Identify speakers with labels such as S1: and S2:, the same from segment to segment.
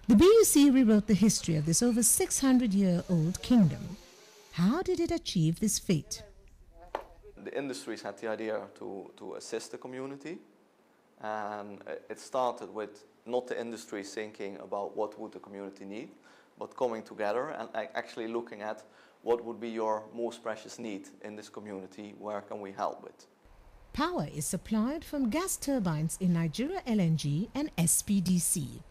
S1: The BUC rewrote the history of this over 600-year-old kingdom. How did it achieve this feat?
S2: The industries had the idea to assist the community, and it started with not the industries thinking about what would the community need, but coming together and actually looking at what would be your most precious need in this community, where can we help with.
S1: Power is supplied from gas turbines in Nigeria LNG and SPDC.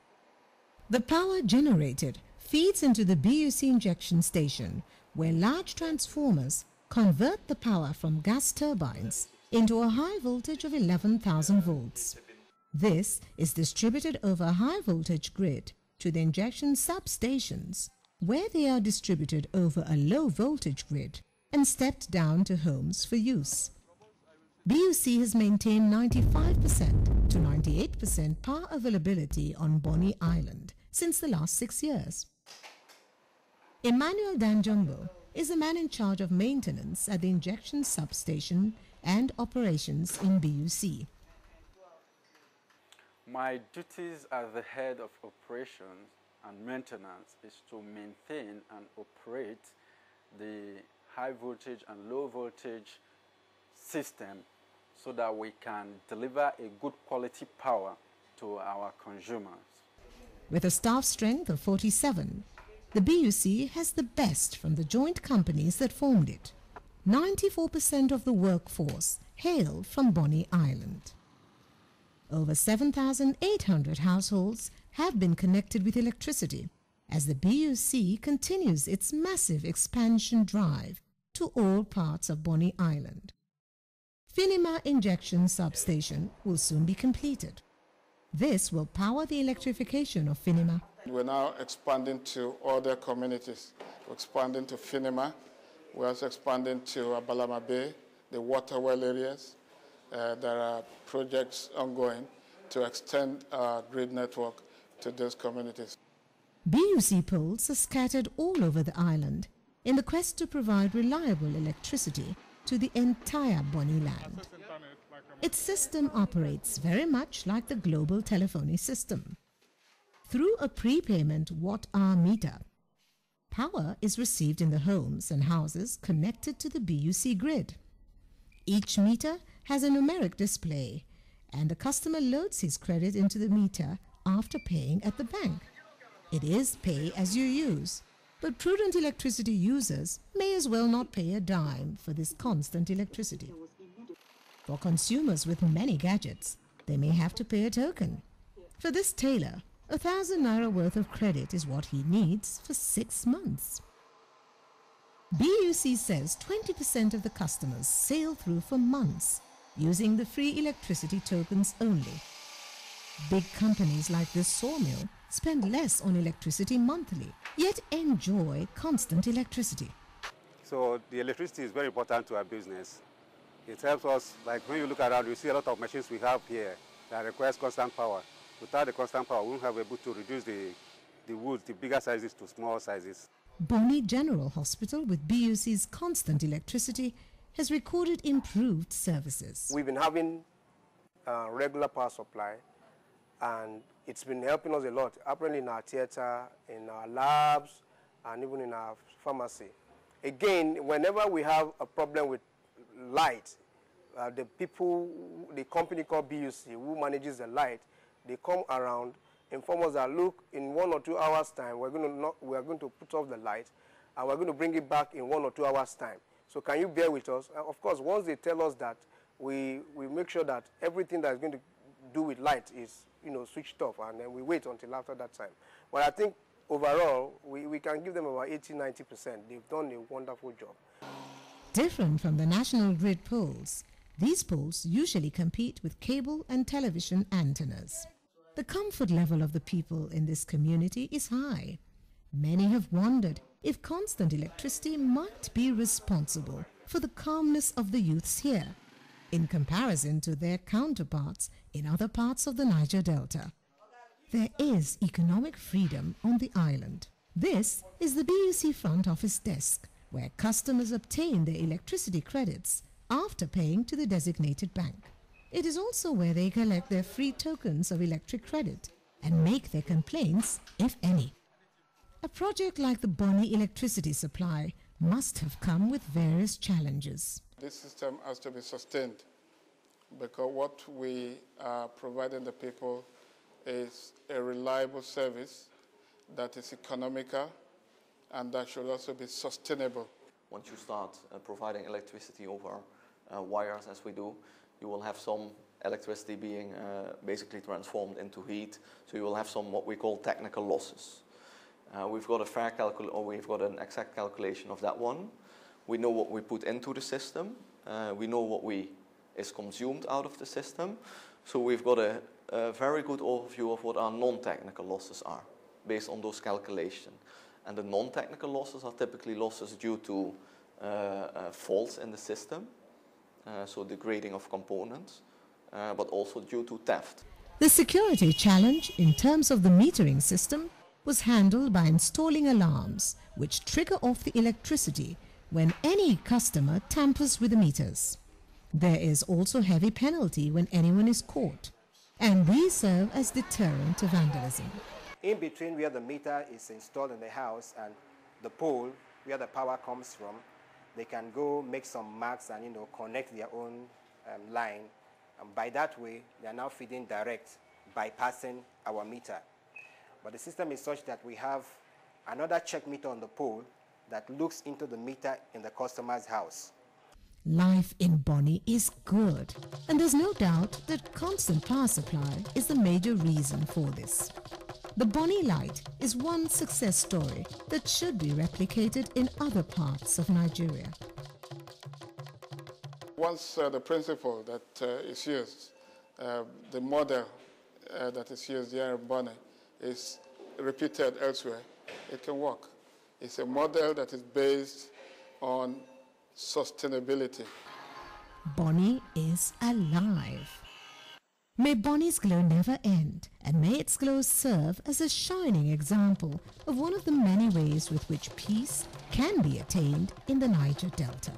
S1: The power generated feeds into the BUC injection station, where large transformers convert the power from gas turbines into a high voltage of 11,000 volts. This is distributed over a high voltage grid to the injection substations, where they are distributed over a low voltage grid and stepped down to homes for use. BUC has maintained 95% to 98% power availability on Bonny Island since the last 6 years. Emmanuel Danjumbo is the man in charge of maintenance at the injection substation and operations in BUC.
S3: My duties as the head of operations and maintenance is to maintain and operate the high voltage and low voltage system so that we can deliver a good quality power to our consumers.
S1: With a staff strength of 47, the BUC has the best from the joint companies that formed it. 94% of the workforce hail from Bonny Island. Over 7,800 households have been connected with electricity as the BUC continues its massive expansion drive to all parts of Bonny Island. Finima Injection Substation will soon be completed. This will power the electrification of Finima.
S4: We're now expanding to other communities. We're expanding to Finima. We're also expanding to Abalama Bay, the water well areas. There are projects ongoing to extend our grid network to those communities.
S1: BUC poles are scattered all over the island in the quest to provide reliable electricity to the entire Bonny land. Its system operates very much like the global telephony system. Through a prepayment watt-hour meter, power is received in the homes and houses connected to the BUC grid. Each meter has a numeric display, and the customer loads his credit into the meter after paying at the bank. It is pay as you use, but prudent electricity users may as well not pay a dime for this constant electricity. For consumers with many gadgets, they may have to pay a token. For this tailor, 1,000 naira worth of credit is what he needs for 6 months. BUC says 20% of the customers sail through for months using the free electricity tokens only. Big companies like this sawmill spend less on electricity monthly, yet enjoy constant electricity.
S5: So the electricity is very important to our business. It helps us, like when you look around, you see a lot of machines we have here that requires constant power. Without the constant power, we won't have able to reduce the wood, the bigger sizes to small sizes.
S1: Bonny General Hospital, with BUC's constant electricity, has recorded improved services.
S6: We've been having regular power supply, and it's been helping us a lot, apparently in our theater, in our labs, and even in our pharmacy. Again, whenever we have a problem with light, the company called BUC, who manages the light, they come around, inform us that, look, in 1 or 2 hours' time, we are going to put off the light, and we're going to bring it back in 1 or 2 hours' time. So can you bear with us? And of course, once they tell us that, we make sure that everything that is going to do with light is, switched off, and then we wait until after that time. But I think overall, we can give them about 80–90%. They've done a wonderful job.
S1: Different from the national grid poles, these poles usually compete with cable and television antennas. The comfort level of the people in this community is high. Many have wondered if constant electricity might be responsible for the calmness of the youths here, in comparison to their counterparts in other parts of the Niger Delta. There is economic freedom on the island. This is the BUC front office desk, where customers obtain their electricity credits after paying to the designated bank. It is also where they collect their free tokens of electric credit and make their complaints, if any. A project like the Bonny electricity supply must have come with various challenges.
S4: This system has to be sustained because what we are providing the people is a reliable service that is economical and that should also be sustainable.
S2: Once you start providing electricity over wires, as we do, you will have some electricity being basically transformed into heat, so you will have some what we call technical losses. We've got an exact calculation of that one. We know what we put into the system. We know what is consumed out of the system. So we've got a very good overview of what our non-technical losses are based on those calculations. And the non-technical losses are typically losses due to faults in the system, so degrading of components, but also due to theft.
S1: The security challenge in terms of the metering system was handled by installing alarms which trigger off the electricity when any customer tampers with the meters. There is also heavy penalty when anyone is caught, and these serve as deterrent to vandalism.
S6: In between where the meter is installed in the house and the pole where the power comes from, they can go make some marks and connect their own line, and by that way they are now feeding direct, bypassing our meter. But the system is such that we have another check meter on the pole that looks into the meter in the customer's house.
S1: Life in Bonny is good, and there's no doubt that constant power supply is the major reason for this. The Bonny Light is one success story that should be replicated in other parts of Nigeria.
S4: Once the principle that is used, the model that is used here in Bonny is repeated elsewhere, it can work. It's a model that is based on sustainability.
S1: Bonny is alive. May Bonny's glow never end, and may its glow serve as a shining example of one of the many ways with which peace can be attained in the Niger Delta.